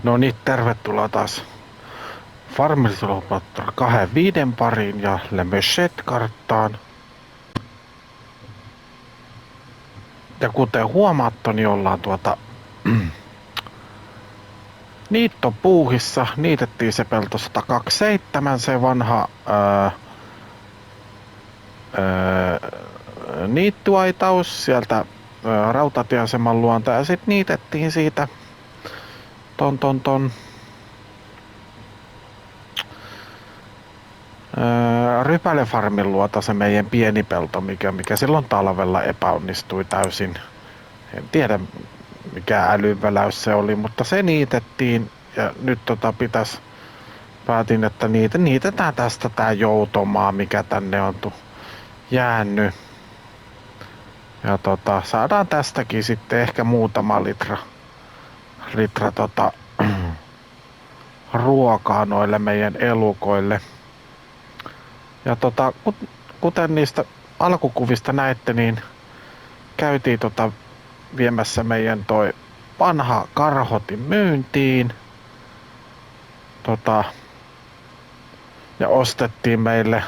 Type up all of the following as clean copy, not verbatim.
No niin, tervetuloa taas Farmers Simulator 2.5 pariin ja Le Mechette-karttaan. Ja kuten huomattu, niin ollaan niittopuuhissa. Niitettiin se pelto 127, se vanha niittyaitaus sieltä rautatieaseman luonta. Ja sitten niitettiin siitä ton Rypälefarmin luota se meidän pieni pelto, mikä silloin talvella epäonnistui täysin. En tiedä mikä älyväläys se oli, mutta se niitettiin ja nyt päätin, että niitetään tästä tää joutomaa, mikä tänne on jäänyt. Ja saadaan tästäkin sitten ehkä muutama litra ruokaa noille meidän elukoille. Ja kuten niistä alkukuvista näette, niin käytiin viemässä meidän toi vanha karhotin myyntiin. Ja ostettiin meille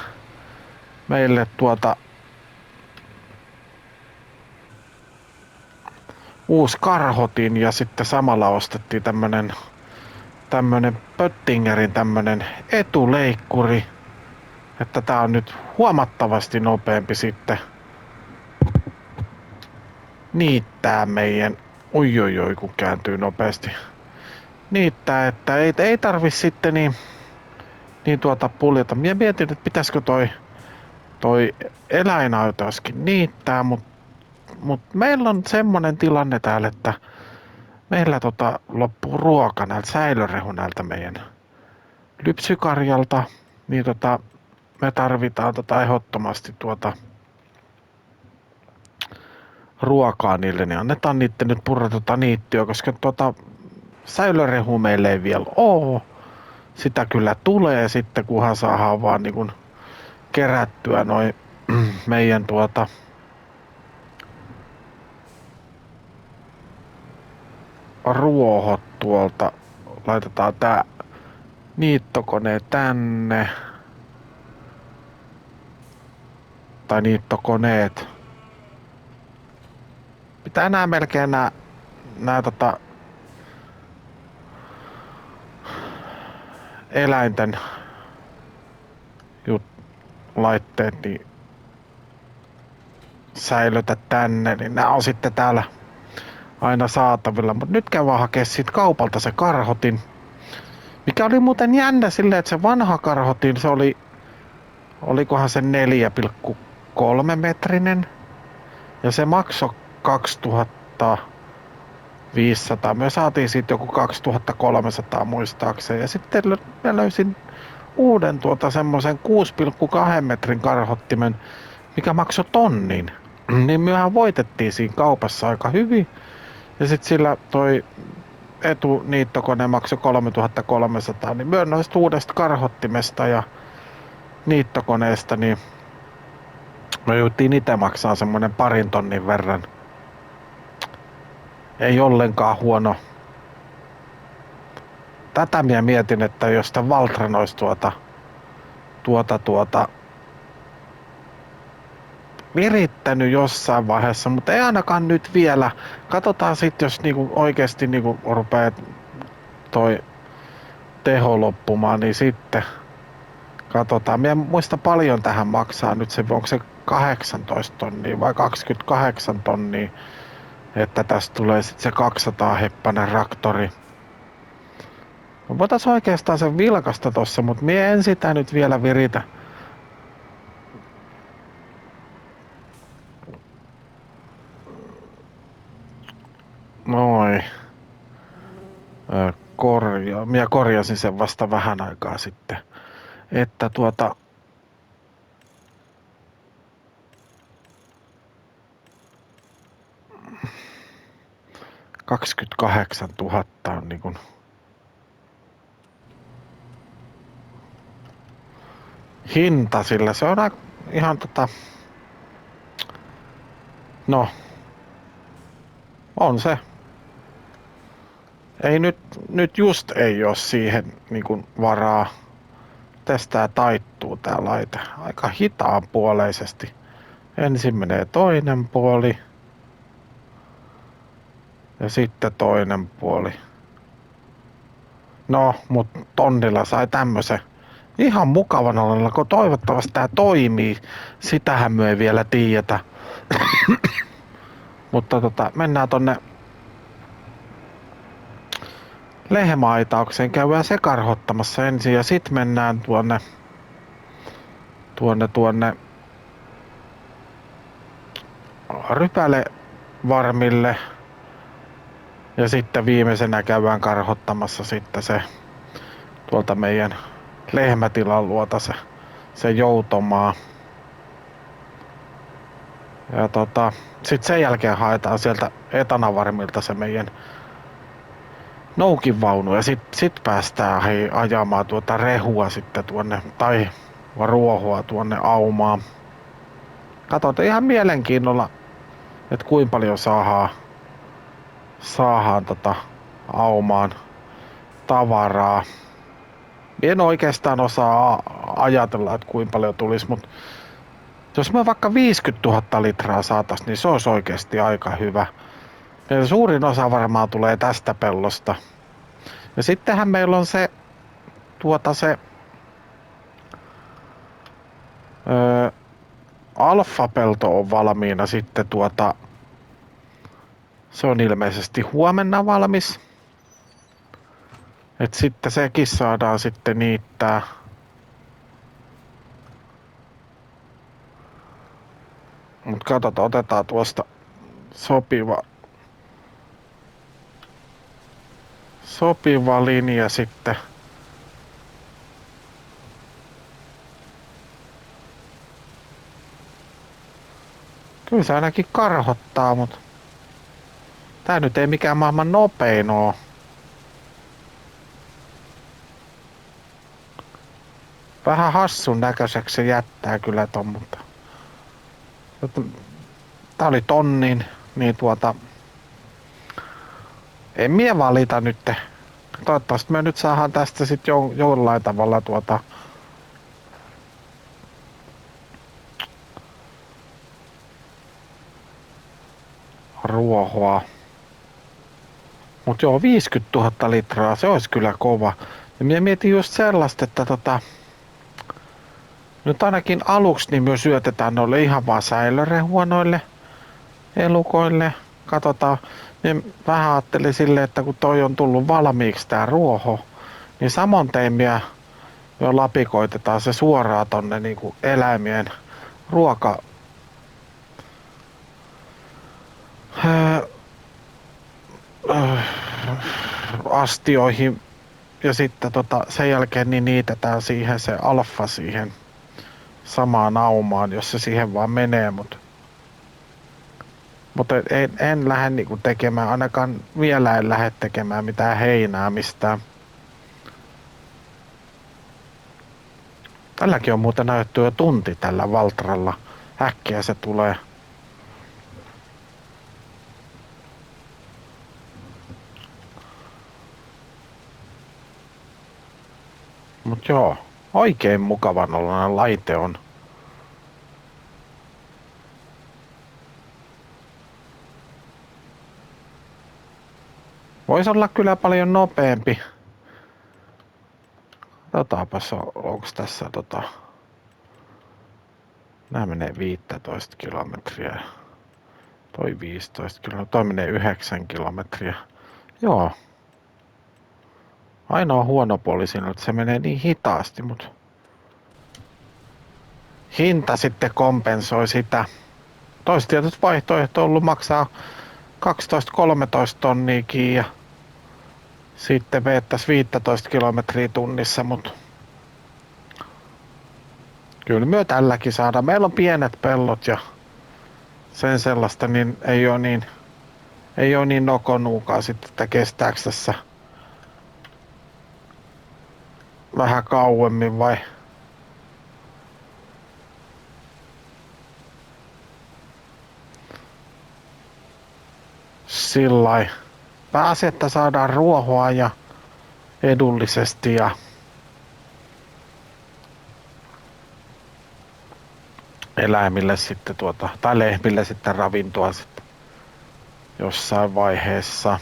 uusi karhotin ja sitten samalla ostettiin tämmönen Pöttingerin tämmönen etuleikkuri. Että tää on nyt huomattavasti nopeampi sitten niittää meidän, oi kun kääntyy nopeasti, niittää, että ei tarvi sitten niin puljata. Mä mietin, että pitäisikö toi eläinautoiskin niittää, mut meillä on semmonen tilanne täällä, että meillä loppuu ruoka näiltä säilörehu näiltä meidän lypsykarjalta, niin me tarvitaan ehdottomasti ruokaa niille, niin annetaan niitten nyt purra niittyä, koska säilörehu meille ei vielä oo. Sitä kyllä tulee sitten, kunhan saadaan vaan niin kun kerättyä noin meidän ruohot tuolta. Laitetaan tää niittokone tänne. Tai niittokoneet. Pitää nää melkein nää eläinten laitteet niin säilötä tänne, niin nää on sitten täällä aina saatavilla. Mut nyt käy vaan hakee siitä kaupalta se karhotin. Mikä oli muuten jännä silleen, että se vanha karhotin, se olikohan se 4,3 metrinen. Ja se maksoi 2500. Me saatiin siitä joku 2300 muistaakseen. Ja sitten mä löysin uuden semmosen 6,2 metrin karhottimen, mikä maksoi tonnin. Niin mehän voitettiin siinä kaupassa aika hyvin. Ja sitten sillä toi etuniittokone maksoi 3300. Niin myön noista uudesta karhottimesta ja niittokoneesta, niin me joutiin itse maksaa semmonen 2 tonnin verran. Ei ollenkaan huono. Tätä minä mietin, että jos tämän Valtran olisi virittänyt jossain vaiheessa, mutta ei ainakaan nyt vielä. Katsotaan sitten, jos niinku oikeasti niinku rupeaa toi teho loppumaan, niin sitten katsotaan. Minä muista paljon tähän maksaa nyt se, onko se 18 tonnia vai 28 tonnia, että tästä tulee sitten se 200 heppainen traktori. Voitais oikeastaan sen vilkasta tossa, mutta mie en sitä nyt vielä viritä. Noin. Minä korjasin sen vasta vähän aikaa sitten. Että 28 000 on niin kuin hinta sillä. Se on ihan no, on se. Ei nyt just ei ole siihen niin kuin varaa. Tästä taittuu tää laite aika hitaanpuoleisesti. Ensin menee toinen puoli ja sitten toinen puoli. No, mut tonnilla sai tämmösen ihan mukavan olella, kun toivottavasti tää toimii. Sitähän me ei vielä tiedetä. Mutta mennään tonne lehmäaitaukseen, käydään se karhottamassa ensin ja sit mennään tuonne rypälevarmille ja sitten viimeisenä käydään karhottamassa sitten se tuolta meidän lehmätilan luota se joutomaa. Ja sit sen jälkeen haetaan sieltä etanavarmilta se meidän noukinvaunu ja sit päästään ajamaan tuota rehua sitten tuonne tai ruohoa tuonne aumaan. Katsotaan ihan mielenkiinnolla, että kuinka paljon saadaan aumaan tavaraa. En oikeastaan osaa ajatella, että kuinka paljon tulisi, mutta jos me vaikka 50 000 litraa saatais, niin se olisi oikeasti aika hyvä. Ja suurin osa varmaan tulee tästä pellosta. Ja sittenhän meillä on se alfapelto on valmiina sitten se on ilmeisesti huomenna valmis. Et sitten sekin saadaan sitten niittää. Mut katsotaan, otetaan tuosta sopiva linja sitten. Kyllä se ainakin karhottaa, mut tää nyt ei mikään maailman nopein oo. Vähän hassun näköiseksi se jättää kyllä ton, mutta tää oli tonnin, niin en mie valita nyt. Toivottavasti me nyt saadaan tästä sit jollain tavalla ruohoa. Mut joo, 50 000 litraa, se olisi kyllä kova. Ja minä mietin just sellaista, että nyt ainakin aluksi niin myös syötetään noille ihan vaan säilörehua noille elukoille. Katsotaan, minä vähän ajattelin silleen, että kun toi on tullut valmiiksi tää ruoho, niin samoin tein minä jo lapikoitetaan se suoraan tonne niinku eläimien ruoka astioihin ja sitten sen jälkeen niin niitetään siihen se alfa siihen samaan aumaan, jos se siihen vaan menee, mutta en lähde niinku tekemään, ainakaan vielä en lähde tekemään mitään heinää mistään. Tälläkin on muuten näytetty jo tunti tällä Valtralla. Äkkiä se tulee. Mut joo, oikein mukavan oloinen laite on. Voisi olla kyllä paljon nopeampi. Katsotaanpas, onko tässä Nää menee 15 kilometriä. Toi 15 kilometriä. Toi menee 9 kilometriä. Joo. Ainoa huono puoli siinä, että se menee niin hitaasti, mutta hinta sitten kompensoi sitä. Toista tietysti vaihtoehto on ollut maksaa 12-13 tonniakin ja sitten veettäisi 15 kilometriä tunnissa, mutta kyllä me tälläkin saadaan. Meillä on pienet pellot ja sen sellaista, niin ei ole niin nokonuukaa sitten, että kestääkö tässä vähän kauemmin vai sillai. pääsi, että saadaan ruohoa ja edullisesti ja eläimille sitten tai lehmille sitten ravintoa sitten jossain vaiheessa.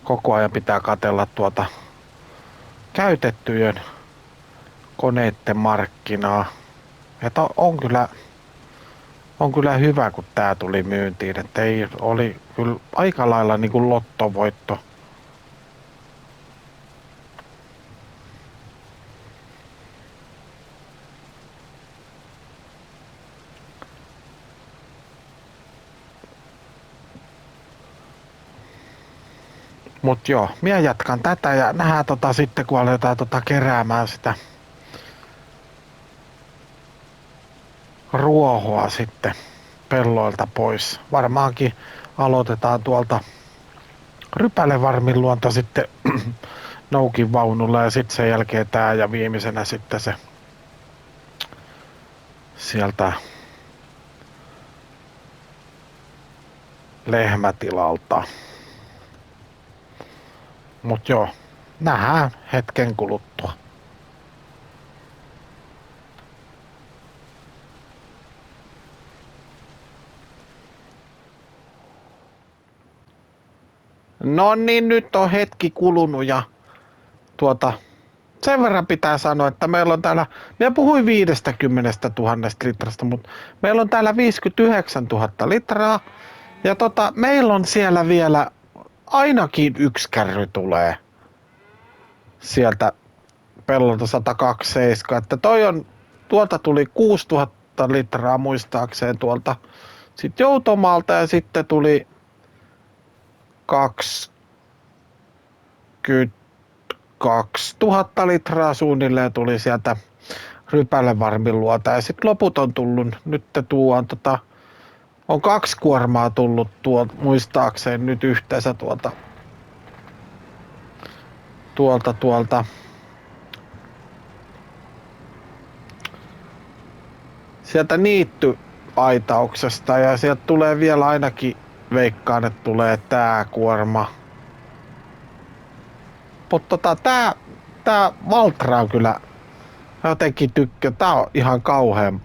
Koko ajan pitää katsella käytettyjen koneiden markkinaa. Että on kyllä hyvä, kun tää tuli myyntiin, että oli kyllä aika lailla niin kuin lottovoitto. Mut joo, minä jatkan tätä ja nähdään sitten kun aletaan keräämään sitä ruohoa sitten pelloilta pois. Varmaankin aloitetaan tuolta Rypälevarmin luonta sitten Noukin vaunulla ja sitten sen jälkeen tää ja viimeisenä sitten se sieltä lehmätilalta. Mut joo, nähdään hetken kuluttua. No niin, nyt on hetki kulunut ja sen verran pitää sanoa, että meillä on täällä, minä puhuin 50 000 litrasta, mutta meillä on täällä 59 000 litraa ja meillä on siellä vielä ainakin yksi kärry tulee sieltä pellolta 127, että tuolta tuli 6000 litraa muistaakseen tuolta sitten Joutomaalta ja sitten tuli 22 000 litraa suunnilleen tuli sieltä Rypälevarmin luota ja sitten loput on tullut, nyt on 2 kuormaa tullut muistaakseen nyt yhteensä tuolta sieltä niittyaitauksesta ja sieltä tulee vielä ainakin, veikkaan, että tulee tää kuorma. Mutta tää Valtra on kyllä, jotenkin tykkää, tää on ihan kauhean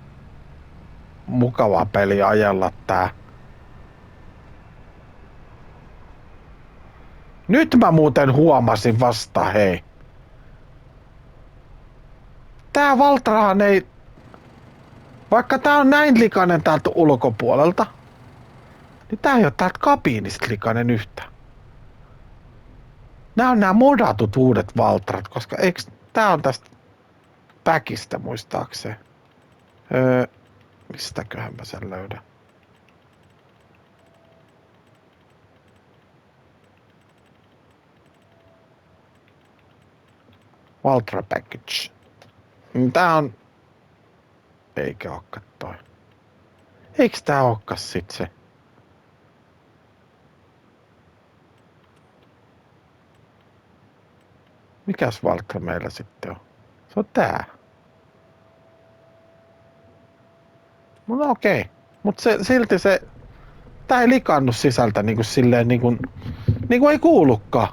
mukava peli ajella tää. Nyt mä muuten huomasin vasta, hei. Tää Valtrahan ei, vaikka tää on näin likainen täältä ulkopuolelta, niin tää ei oo täältä kabiinista likainen yhtään. Nää on nää modatut uudet Valtrat, koska tää on tästä päkistä muistaakseen. Mistäköhän mä sen löydän? Valtra Package. Tää on... Eikä ookaan toi. Eiks tää ookas sit se? Mikäs Valtra meillä sitten on? Se on tää. No okei. Mut silti tää ei likannu sisältä niinku silleen niinku ei kuulukaan.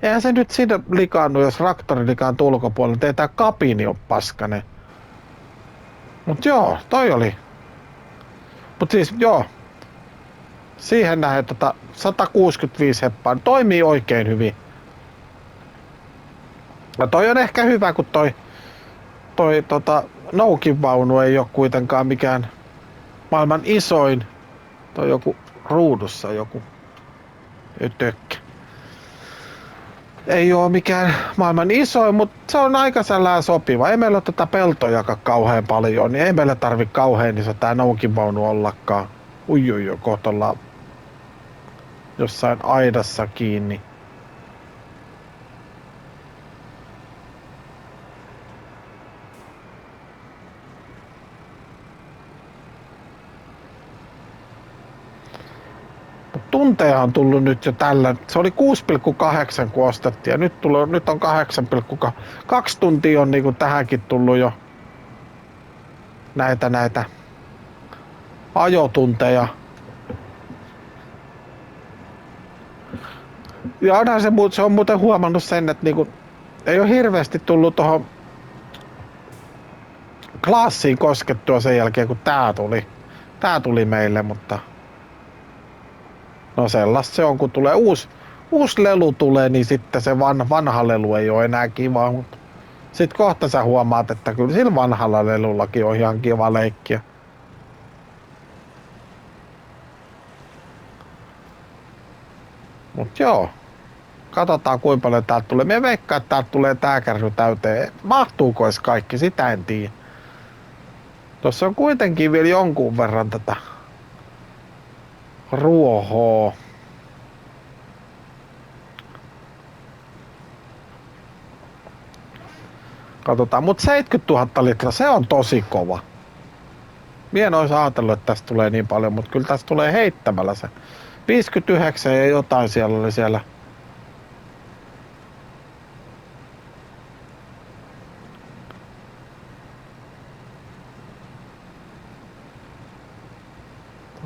Eihän se nyt siinä likannu, jos traktori likaantuu ulkopuolella. Ei tää kabiini oo paskanen. Mut joo, toi oli. Mut siis joo. Siihen nähden 165 heppaa toimii oikein hyvin. No toi on ehkä hyvä, kun toi Noukin vaunu ei oo kuitenkaan mikään maailman isoin. Toi joku ruudussa joku ötökkä. Ei oo mikään maailman isoin, mutta se on aika sellainen sopiva. Ei meillä ole tätä peltojakaan kauhean paljon, niin ei meillä tarvi kauhean iso tää Noukin vaunu ollakaan. Uijuijo, kohta ollaan jossain aidassa kiinni. Tunteja on tullut nyt jo tällä. Se oli 6,8 kun ostettiin ja nyt on 8,2 tuntia on niinku tähänkin tullut jo näitä ajotunteja. Ja onhan se on muuten huomannut sen, että niinku, ei ole hirveästi tullut tuohon Classiin koskettua sen jälkeen, kun tää tuli meille, mutta no sellaista se on, kun tulee uusi lelu tulee, niin sitten se vanha lelu ei ole enää kiva, mutta sit kohta sä huomaat, että kyllä sillä vanhalla lelullakin on ihan kiva leikkiä. Mut joo, katsotaan kuinka paljon täältä tulee. Me veikkaan, että täältä tulee tää kärry täyteen. Mahtuuko edes kaikki, sitä en tiedä. Tuossa on kuitenkin vielä jonkun verran tätä ruohoa. Katsotaan, mutta 70 000 litraa, se on tosi kova. Mie en olisi ajatellut, että tästä tulee niin paljon, mutta kyllä tästä tulee heittämällä se. 59 ja jotain siellä oli siellä.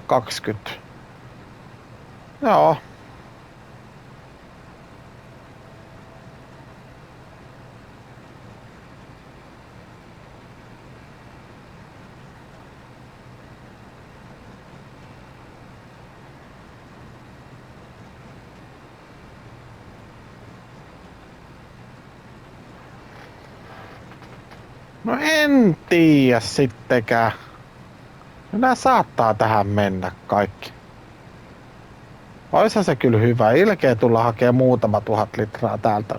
$20. Joo. No en tiedä sittenkään. Nää saattaa tähän mennä kaikki. Oishan se kyllä hyvä. Ilkeä tulla hakee muutama 1000 litraa täältä.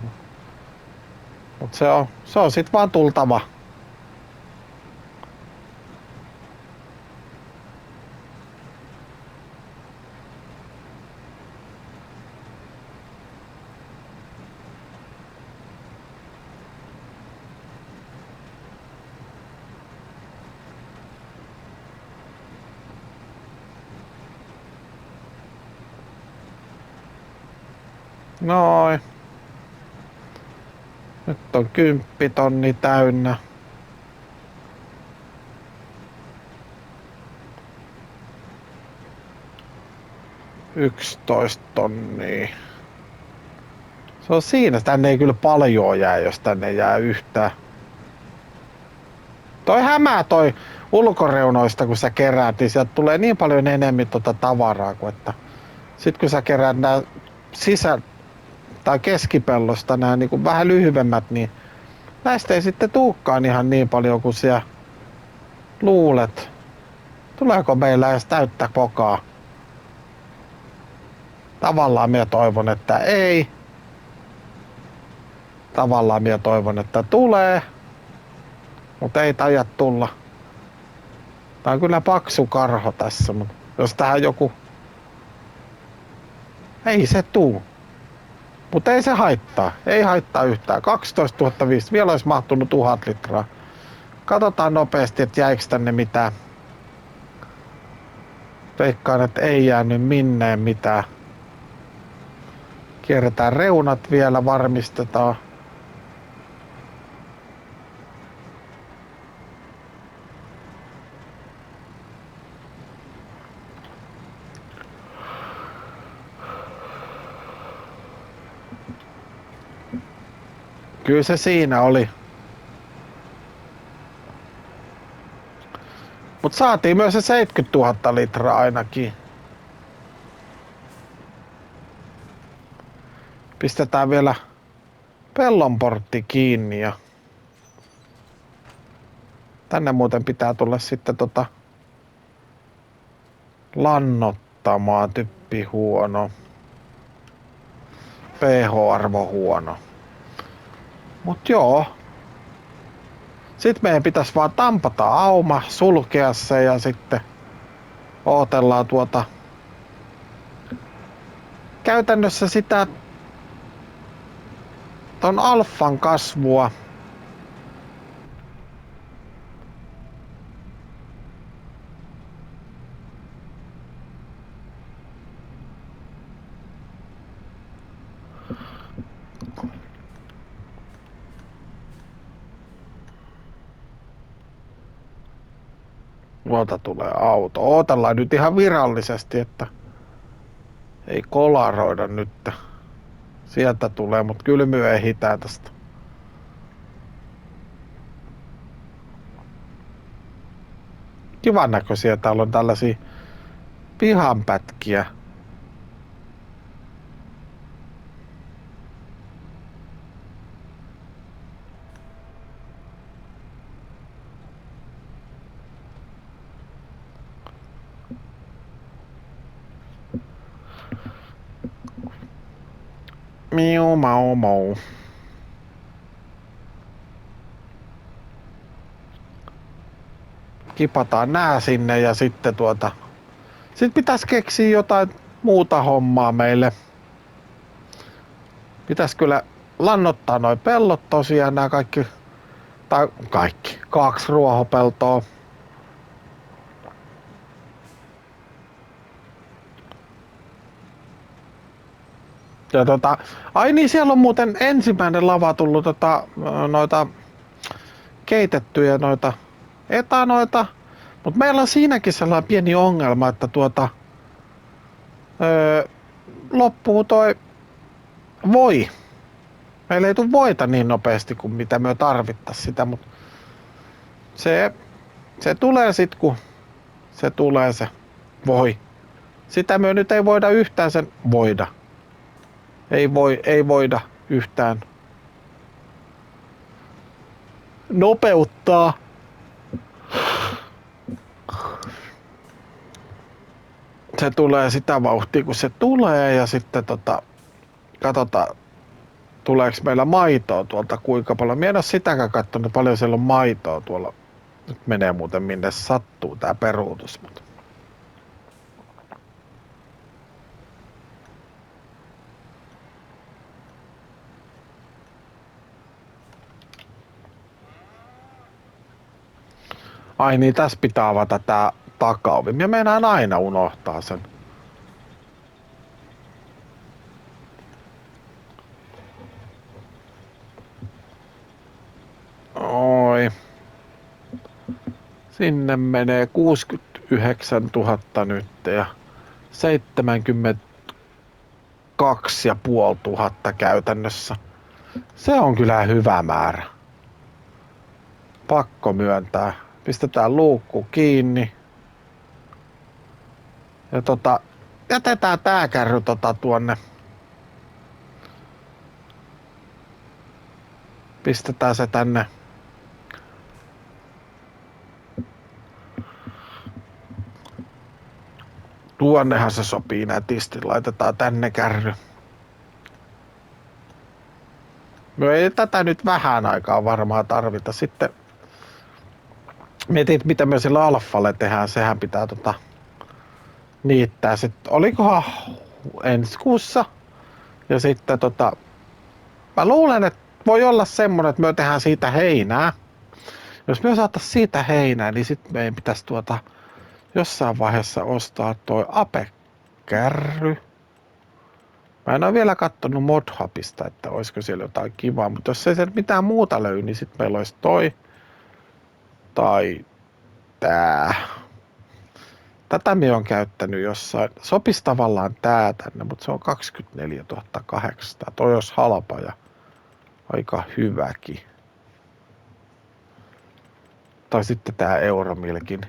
Mut se on sit vaan tultava. Noin. Nyt on 10 tonni täynnä. $11 tonnia. Se on siinä. Tänne ei kyllä paljon jää, jos tänne jää yhtään. Toi hämää toi ulkoreunoista, kun sä keräät, niin sieltä tulee niin paljon enemmän tavaraa kuin että sit kun sä keräät nää tai keskipellosta nää niin vähän lyhyemmät, niin näistä ei sitten tuukkaan ihan niin paljon kuin siellä luulet. Tuleeko meillä edes täyttä kokaa? Tavallaan minä toivon, että ei. Tavallaan minä toivon, että tulee. Mutta ei taida tulla. Tää on kyllä paksu karho tässä, mutta jos tähän joku... Ei se tuu. Mutta ei se haittaa. Ei haittaa yhtään. 12 500. Vielä olisi mahtunut 1000 litraa. Katsotaan nopeasti, että jäikö tänne mitään. Veikkaan, että ei jäänyt minneen mitään. Kierretään reunat vielä, varmistetaan. Kyllä se siinä oli. Mut saatiin myös se 70 000 litraa ainakin. Pistetään vielä pellonportti kiinni ja tänne muuten pitää tulla sitten lannottamaan. Typpi huono. pH-arvo huono. Mut joo. Sitten meidän pitäisi vaan tampata auma, sulkea se ja sitten ootellaan käytännössä sitä ton alfan kasvua. tuolta tulee auto. Ootellaan nyt ihan virallisesti, että ei kolaroida nyt. Sieltä tulee, mutta kyllä me ehditään tästä. Kivan näköisiä täällä on tällaisia pihanpätkiä. Miu mau mau. Kipataan nää sinne ja sitten sit pitäis keksiä jotain muuta hommaa meille. Pitäis kyllä lannottaa noi pellot tosiaan nää kaikki. Tai kaikki. 2 ruohopeltoa. Ja ai niin, siellä on muuten ensimmäinen lava tullut noita keitettyjä noita etanoita. Mut meillä on siinäkin sellainen pieni ongelma, että loppuu toi voi. Meillä ei tule voita niin nopeasti kuin mitä me tarvittais sitä, mutta se tulee sit kun se tulee se voi. Sitä me nyt ei voida yhtään sen voida. Ei voida yhtään nopeuttaa. Se tulee sitä vauhtia kun se tulee ja sitten katsotaan tuleeko meillä maitoa tuolta kuinka paljon. Minä en ole sitäkään katsonut paljon siellä on maitoa tuolla. Nyt menee muuten minne sattuu tää peruutus. Mutta ai niin, tässä pitää avata tää takaovi. Minä meinaan aina unohtaa sen. Oi. Sinne menee 69 000 nyt ja 72 500 käytännössä. Se on kyllä hyvä määrä. Pakko myöntää. Pistetään luukku kiinni. Ja jätetään tää kärry tuonne. Pistetään se tänne. Tuonnehan se sopii nätisti. Laitetaan tänne kärry. Me ei tätä nyt vähän aikaa varmaan tarvita. Sitten mietin, mitä me sillä alfalle tehdään. Sehän pitää niittää. Sitten olikohan ensi kuussa. Ja sitten mä luulen, että voi olla semmonen, että me tehdään siitä heinää. Jos me saatais siitä heinää, niin sitten meidän pitäisi jossain vaiheessa ostaa toi Ape-kärry. Mä en ole vielä kattonut Modhubista, että olisiko siellä jotain kivaa, mutta jos ei se mitään muuta löy, niin sitten meillä olisi toi tai tää. Tätä me on käyttänyt jossain. Sopisi tavallaan tää tänne, mutta se on 24 800. Toi olisi halpa ja aika hyväkin. Tai sitten tää Euromilkin.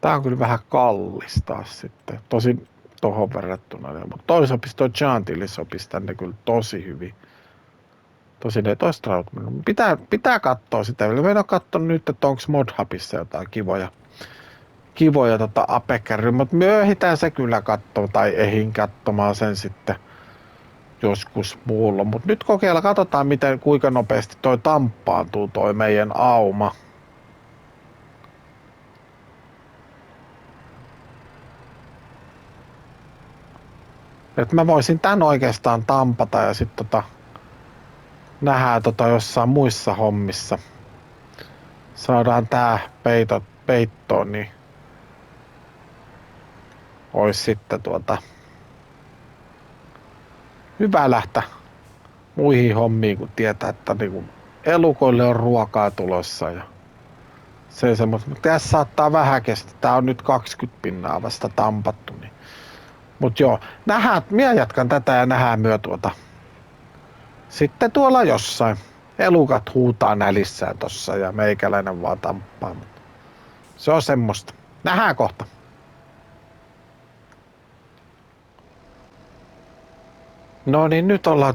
Tää on kyllä vähän kallis taas sitten. Tosin tohon verrattuna. Mutta toi sopisi, toi Chantilly sopisi tänne kyllä tosi hyvin. Tosin ei toi Stroutman. Pitää katsoa sitä. Mä en oo kattonut nyt, että onko Modhubissa jotain kivoja Ape-kärryä. Mutta me ehditään se kyllä katsoa. Tai ehin katsomaan sen sitten joskus muulla. Mutta nyt katsotaan kuinka nopeasti toi tamppaantuu toi meidän auma. Et mä voisin tän oikeastaan tampata ja sit nähdään jossain muissa hommissa. Saadaan tää peittoon, niin ois sitten hyvä lähteä muihin hommiin, kun tietää, että niinku elukoille on ruokaa tulossa ja Se semmoista, mutta tässä saattaa vähän kestää. Tää on nyt 20 pinnaa vasta tampattu. Niin. Mut joo, nähdään, minä jatkan tätä ja nähdään myö tuota. Sitten tuolla jossain. Elukat huutaa nälissään tossa ja meikäläinen vaan tamppaa. Se on semmoista. Nähdään kohta. No niin, nyt ollaan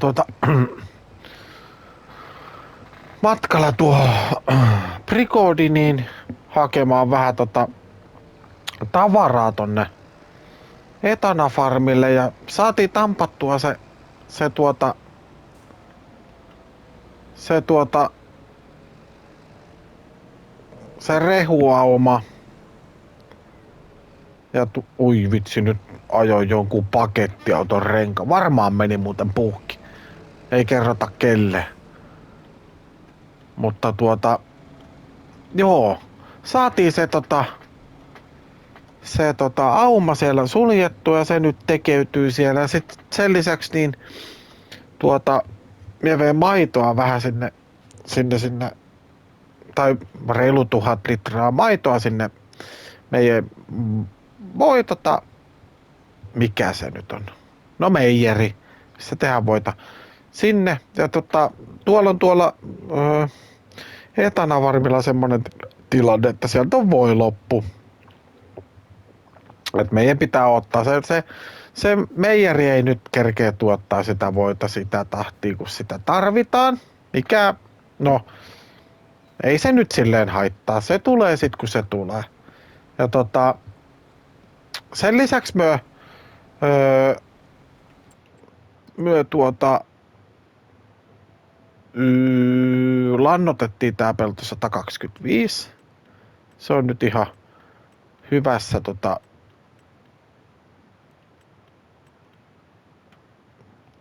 matkalla tuo Prigodiniin hakemaan vähän tavaraa tonne Etana-farmille ja saatiin tampattua se rehuauma. Ja ui vitsi, nyt ajoin jonkun pakettiauton renka. Varmaan meni muuten puhki. Ei kerrota kelle. Mutta joo, saatiin se auma siellä suljettu ja se nyt tekeytyy siellä. Sitten sen lisäksi niin minä vein maitoa vähän sinne tai reilu 1000 litraa maitoa sinne meidän voi mikä se nyt on? No meijeri, missä tehdään voita. Sinne ja tuolla Etanavarmilla semmonen tilanne, että sieltä on voi loppu. Et meidän pitää ottaa se meijeri ei nyt kerkeä tuottaa sitä voita sitä tahtia, kun sitä tarvitaan. Mikä, no, ei se nyt silleen haittaa. Se tulee sit kun se tulee. Ja sen lisäksi lannotettiin tää pelto 125. Se on nyt ihan hyvässä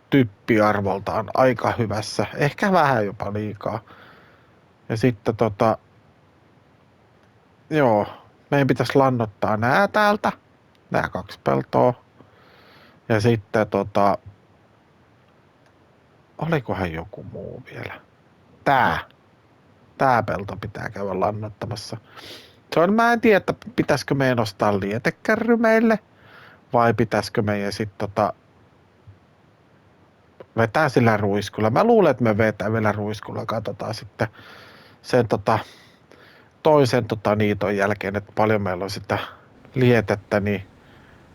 typpiarvoltaan aika hyvässä. Ehkä vähän jopa liikaa. Ja sitten joo, meidän pitäisi lannottaa nää täältä. Nää 2 peltoa. Ja sitten olikohan joku muu vielä? Tää pelto pitää käydä lannottamassa. Se on, mä en tiedä, että pitäisikö meidän ostaa lietekärry meille. Vai pitäisikö meidän sitten vetää sillä ruiskulla. Mä luulen, että me vetää vielä ruiskulla. Katsotaan sitten sen toisen niiton jälkeen, että paljon meillä on sitä lietettä, niin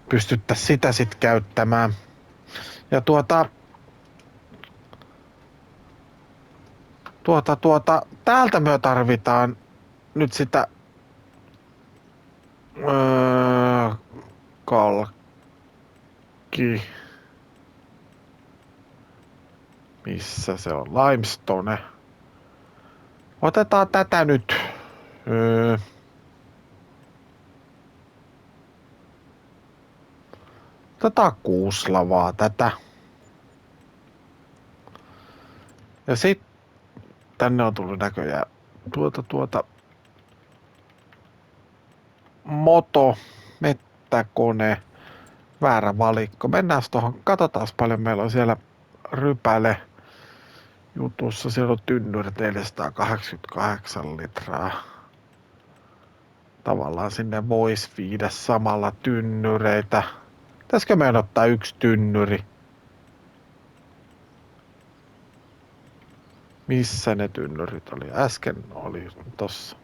pystyttäisiin sitä sitten käyttämään. Ja täältä me tarvitaan nyt sitä kalkki. Missä se on? Limestone. Otetaan tätä nyt. Otetaan 6 lavaa tätä. Ja sitten tänne on tullut näköjään mettäkone, väärä valikko. Mennään tuohon, katsotaan paljon meillä on siellä rypäle jutussa. Siellä on tynnyrit 488 litraa. Tavallaan sinne voisi viedä samalla tynnyreitä. Pitäisikö meidän ottaa 1 tynnyri? Missä ne tynnyrit oli? Äsken oli tossa.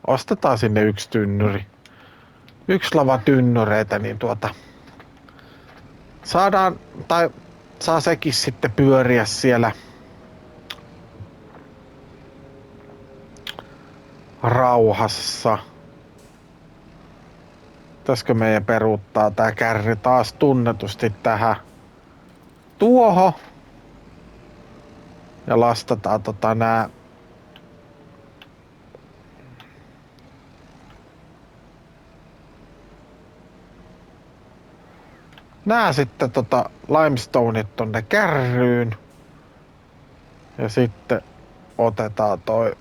Ostetaan sinne 1 tynnyri. 1 lava tynnyreitä, niin saadaan, tai saa sekin sitten pyöriä siellä rauhassa. Pitäisikö meidän peruuttaa tää kärry taas tunnetusti tähän tuohon. Ja lastataan nää sitten limestoneit tonne kärryyn. Ja sitten otetaan toi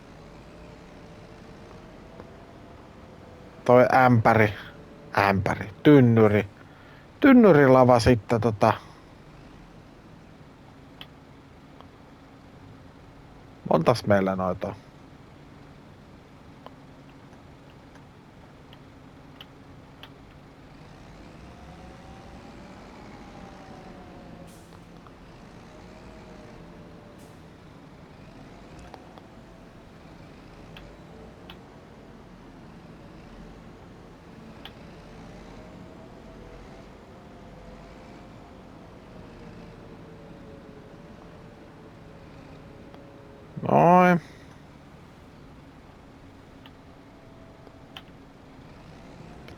tynnyrilava sitten On tässä meillä noita. Noin.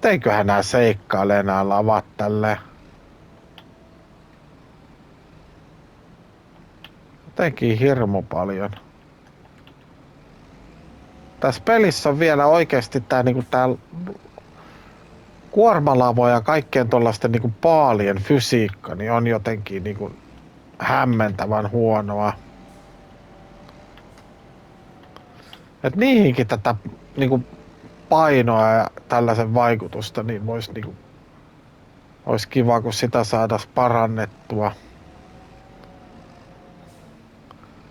Eiköhän nää seikkailee nää lavat tälleen. Jotenkin hirmu paljon. Tässä pelissä on vielä oikeesti tää niinku tää kuormalavo ja kaikkien tollasten niinku paalien fysiikka niin on jotenkin niinku hämmentävän huonoa. Et niihinkin tätä niinku painoa ja tällaisen vaikutusta niin vois niinku ois kiva kun sitä saadais parannettua.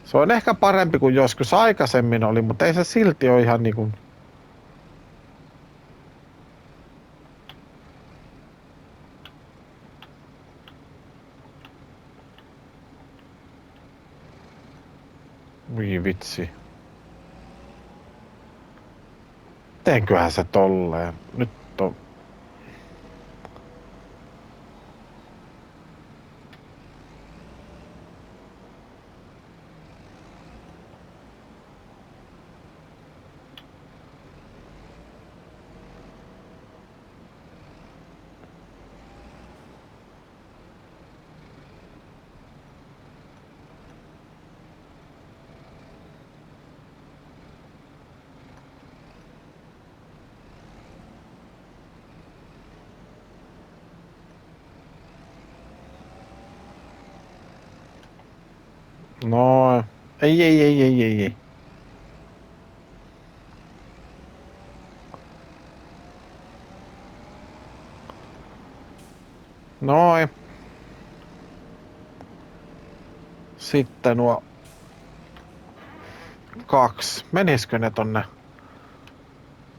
Se on ehkä parempi kuin joskus aikaisemmin oli, mutta ei se silti ole ihan niinku. Voi vitsi. Teenköhän se tolleen? Nyt on. No, ei. Noin. Sitten nuo 2. Meniskö ne tonne?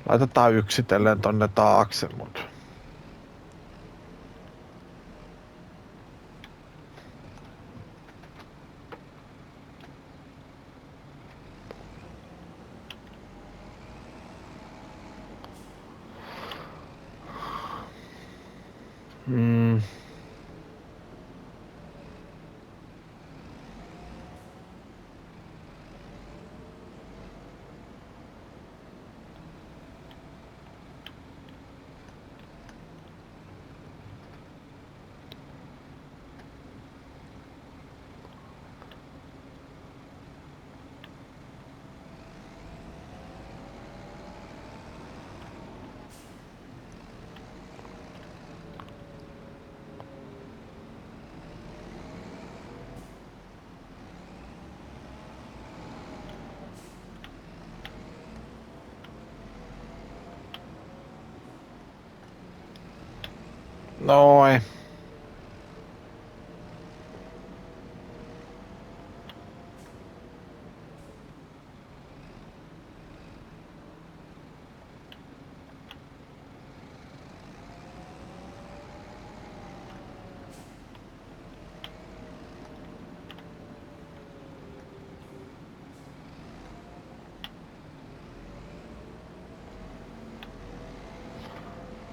Laitetaan yksitellen tonne taakse, mut. Noin.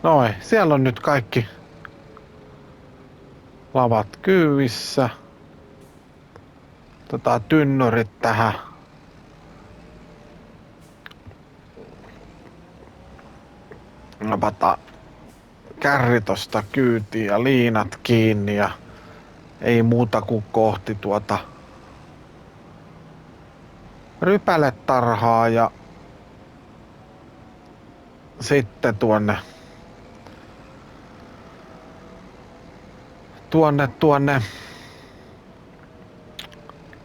Noin, siellä on nyt kaikki lavat kyyvissä. Tynnyrit tähän. Napata kärri tosta kyytiin ja liinat kiinni ja ei muuta kuin kohti tuota rypäletarhaa ja sitten tuonne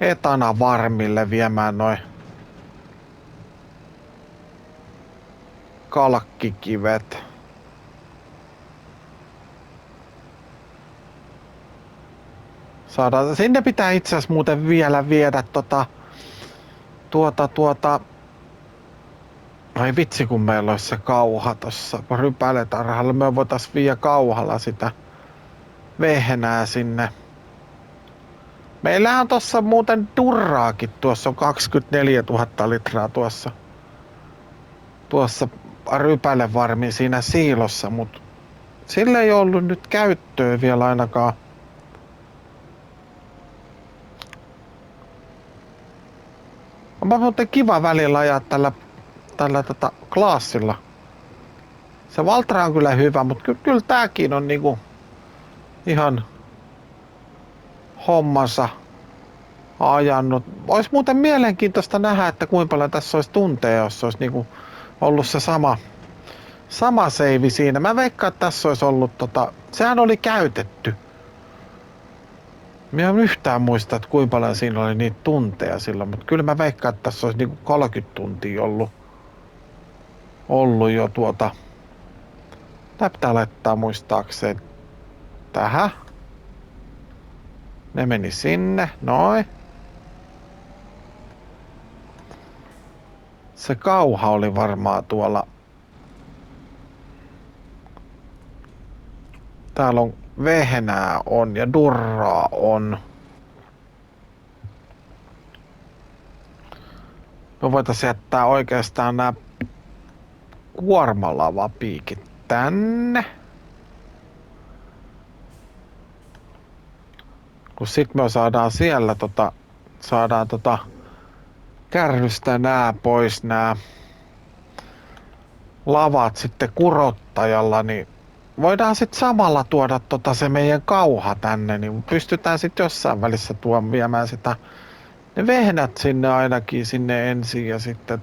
etana varmille viemään noin kalkkikivet. Saadaan, sinne pitää itse asiassa muuten vielä viedä Ai vitsi, kun meillä olisi se kauha tossa rypäletarhalla. Me voitais viedä kauhalla sitä vehnää sinne. Meillähän on tossa muuten durraakin. Tuossa on 24 000 litraa tuossa rypälevarmin siinä siilossa, mutta sillä ei ollut nyt käyttöä vielä ainakaan. On muuten kiva välillä ajaa tällä klaassilla. Se Valtra on kyllä hyvä, mutta kyllä tääkin on niinku ihan hommansa ajanut. Olisi muuten mielenkiintoista nähdä, että kuinka paljon tässä olisi tunteja, jos olisi niinku ollut se sama seivi siinä. Mä veikkaan, että tässä olisi ollut sehän oli käytetty. Mä en yhtään muista, että kuinka paljon siinä oli niitä tunteja silloin, mutta kyllä mä veikkaan, että tässä olisi niinku 30 tuntia ollut jo Tää pitää laittaa muistaakseen tähän. Ne meni sinne, noin. Se kauha oli varmaan tuolla. Täällä on vehnää on ja durraa on. Me voitaisiin jättää oikeastaan nämä kuormalavapiikit tänne. Kun sit me saadaan siellä kärrystä nää pois nää lavat sitten kurottajalla, niin voidaan sitten samalla tuoda se meidän kauha tänne, niin pystytään sitten jossain välissä viemään sitä ne vehnät sinne ainakin sinne ensin ja sitten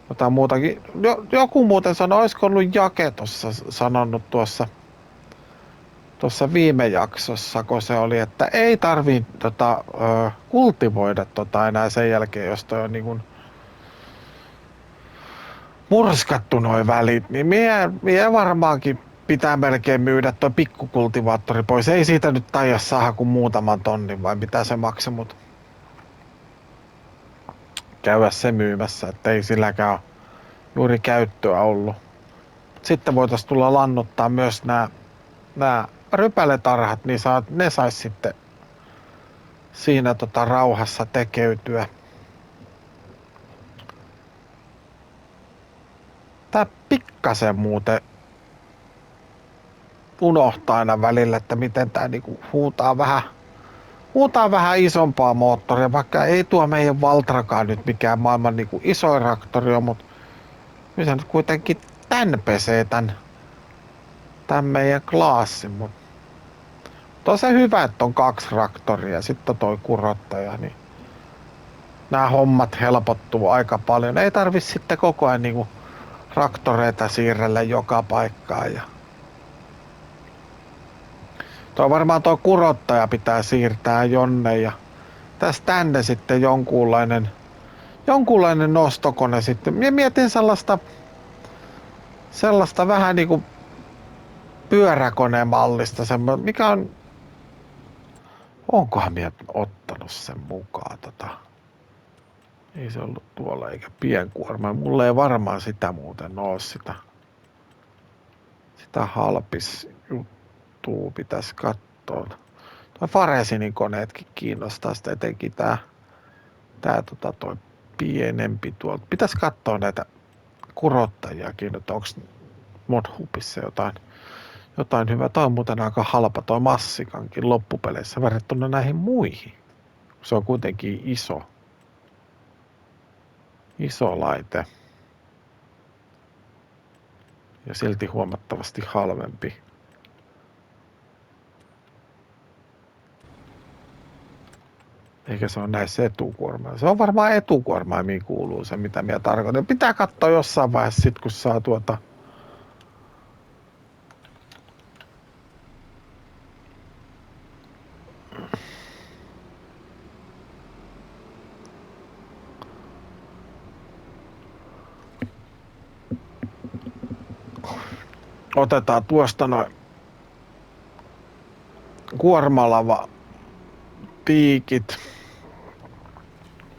jotain muutakin. Joku muuten sanoi, olisiko ollut Jake tuossa sanonut tuossa viime jaksossa, kun se oli, että ei tarvii kultivoida enää sen jälkeen, jos toi on niin kuin murskattu noi välit, niin mie varmaankin pitää melkein myydä tuo pikkukultivaattori pois. Ei siitä nyt taida saada kuin muutaman tonnin, vai mitä se maksaa, mutta käydä se myymässä, että ei silläkään ole juuri käyttöä ollut. Sitten voitaisiin tulla lannuttaa myös nämä rypäletarhat, niin ne sais sitten siinä rauhassa tekeytyä. Tää pikkasen muuten unohtaa aina välillä, että miten tää niinku huutaa vähän isompaa moottoria, vaikka ei tuo meidän Valtrakaan nyt mikään maailman niinku isoin traktori on, mutta se nyt kuitenkin tän pesee tän meidän klaassin, mutta on se hyvä, että on 2 traktoria ja sitten toi kurottaja, niin nämä hommat helpottuu aika paljon. Ei tarvi sitten koko ajan niinku traktoreita siirrellä joka paikkaan. Ja varmaan tuo kurottaja pitää siirtää jonne ja tästä tänne sitten jonkunlainen nostokone sitten. Minä mietin sellaista vähän niinku pyöräkonemallista, mikä on, onkohan minä ottanut sen mukaan ei se ollut tuolla eikä pienkuorma. Mulla ei varmaan sitä muuten ole sitä halpisjuttua pitäisi katsoa. Tuo Faresinin koneetkin kiinnostaa sitä etenkin tää toi pienempi tuolta. Pitäisi katsoa näitä kurottajiakin, että onko Modhubissa jotain hyvää. Toi on muuten aika halpa toi Massikankin loppupeleissä verrattuna näihin muihin. Se on kuitenkin iso laite. Ja silti huomattavasti halvempi. Eikä se ole näissä etukuorma. Se on varmaan etukuorma, mihin kuuluu se, mitä minä tarkoitan. Pitää katsoa jossain vaiheessa sit, kun saa otetaan tuosta noin kuormalava piikit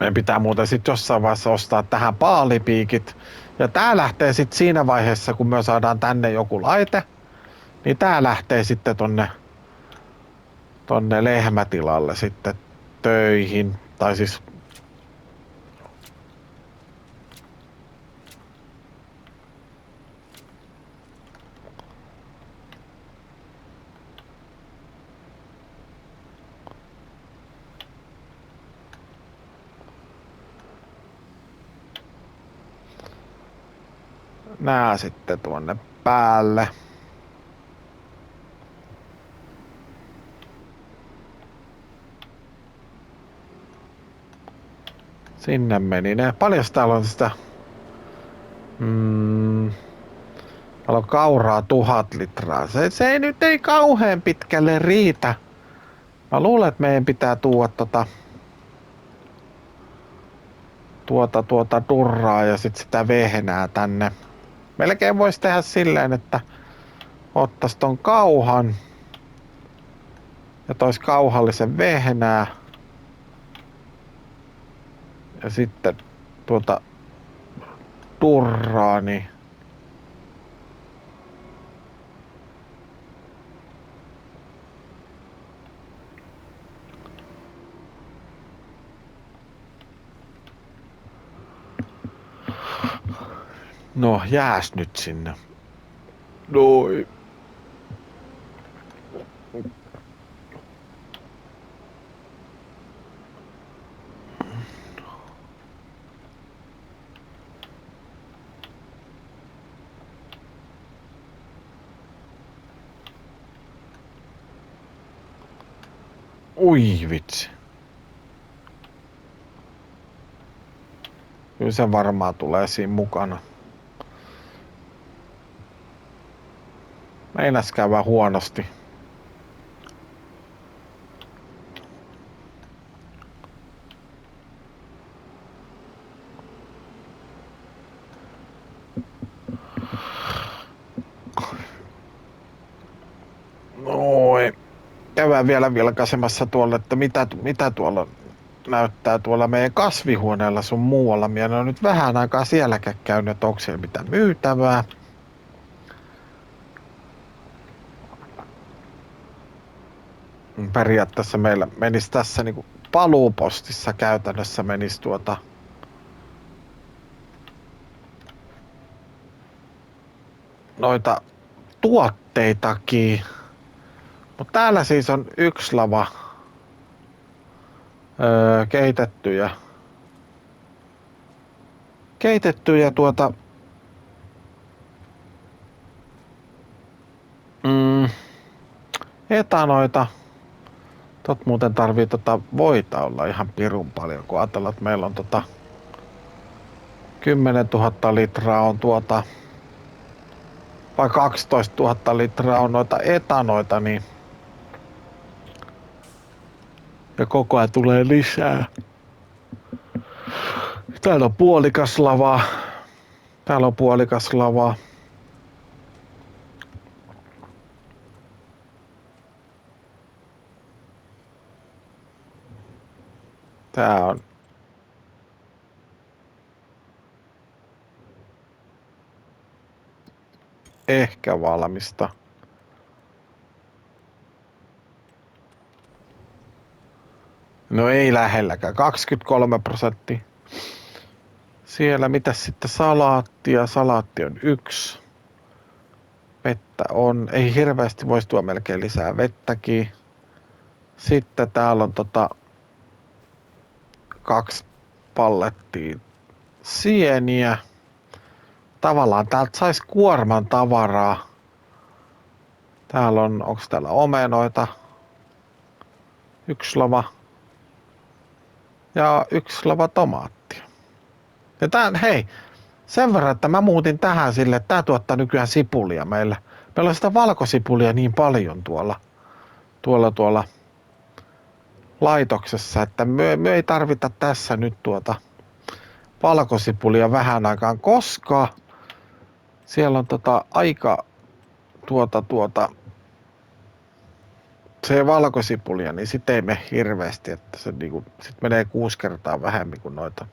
Meidän pitää muuten sitten jossain vaiheessa ostaa tähän paalipiikit. Ja tää lähtee sitten siinä vaiheessa, kun me saadaan tänne joku laite, niin tää lähtee sitten tonne lehmätilalle sitten töihin. Tai siis nää sitten tuonne päälle. Sinne meni ne. Paljon täällä on sitä... täällä on kauraa 1000 litraa. Se ei nyt ei kauhean pitkälle riitä. Mä luulen, että meidän pitää tuoda tuota turraa ja sit sitä vehnää tänne. Melkein voisi tehdä silleen, että ottais ton kauhan ja tois kauhallisen vehnää. Ja sitten turraa, niin no jääs nyt sinne. Noi. Ui vitsi. Kyllä se varmaan tulee siinä mukana. Meinas käydä huonosti. Noin. Käydään vielä vilkaisemassa tuolla, että mitä tuolla näyttää tuolla meidän kasvihuoneella sun muualla. Minä en ole nyt vähän aikaa sielläkään käynyt, että onko siellä mitään myytävää. Periaatteessa meillä menisi tässä niinku paluupostissa käytännössä menisi noita tuotteitakin. Mutta täällä siis on yksi lava keitettyjä etanoita. Tot muuten tarvii voita olla ihan pirun paljon, kun ajatellaan, että meillä on 10 000 litraa on vai 12 000 litraa on noita etanoita, niin ja koko ajan tulee lisää. Täällä on puolikas lava. Tää on ehkä valmista. No ei lähelläkään, 23%. Siellä mitäs sitten salaattia? Salaatti on 1. Vettä on, ei hirveästi voisi tuoda melkein lisää vettäkin. Sitten täällä on 2 pallettia sieniä. Tavallaan täältä saisi kuorman tavaraa. Täällä on, onko täällä omenoita? 1 lava. Ja 1 lava tomaattia. Ja tää, hei, sen verran, että mä muutin tähän sille, että tää tuottaa nykyään sipulia meillä. Meillä on sitä valkosipulia niin paljon tuolla laitoksessa, että me ei tarvita tässä nyt valkosipulia vähän aikaan, koska siellä on aika se valkosipulia, niin sit ei mene hirveästi, että se niinku, sit menee 6 kertaa vähemmän kuin noita.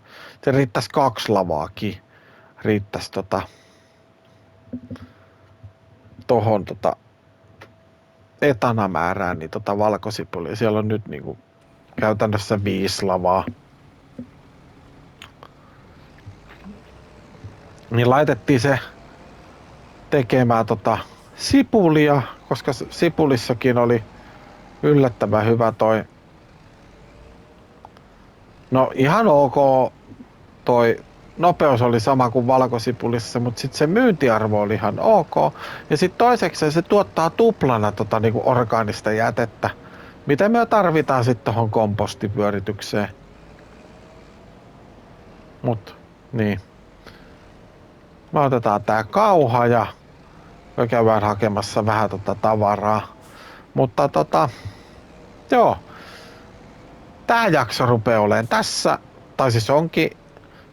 Se riittäisi 2 lavaakin. Riittäisi tohon etanamäärään, niin valkosipulia. Siellä on nyt niinku käytännössä 5 lavaa. Niin laitettiin se tekemään sipulia, koska sipulissakin oli yllättävän hyvä toi. No ihan ok toi nopeus oli sama kuin valkosipulissa, mutta sitten se myyntiarvo oli ihan ok. Ja sitten toiseksi se tuottaa tuplana niinku orgaanista jätettä, mitä me tarvitaan sitten tuohon kompostipyöritykseen. Mut niin. Me otetaan tää kauha ja me käydään hakemassa vähän tavaraa. Mutta joo. Tää jakso rupeaa olemaan tässä, tai siis onkin.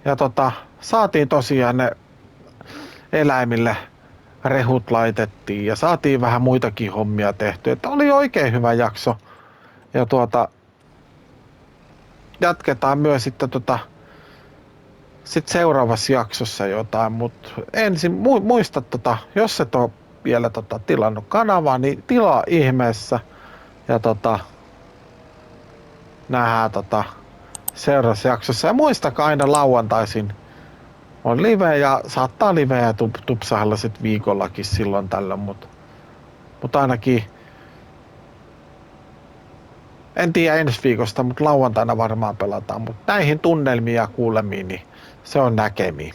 Ja saatiin tosiaan ne eläimille rehut laitettiin ja saatiin vähän muitakin hommia tehty. Että oli oikein hyvä jakso. Ja jatketaan myös sitten sit seuraavassa jaksossa jotain, mutta ensin muista jos et ole vielä tilannut kanavaa, niin tilaa ihmeessä. Ja nähdään seuraavassa jaksossa. Ja muistakaa aina lauantaisin on live ja saattaa liveä tupsahella sit viikollakin silloin tällöin, mutta ainakin en tiedä ensi viikosta, mutta lauantaina varmaan pelataan, mutta näihin tunnelmiin ja kuulemiin, niin se on näkemiin.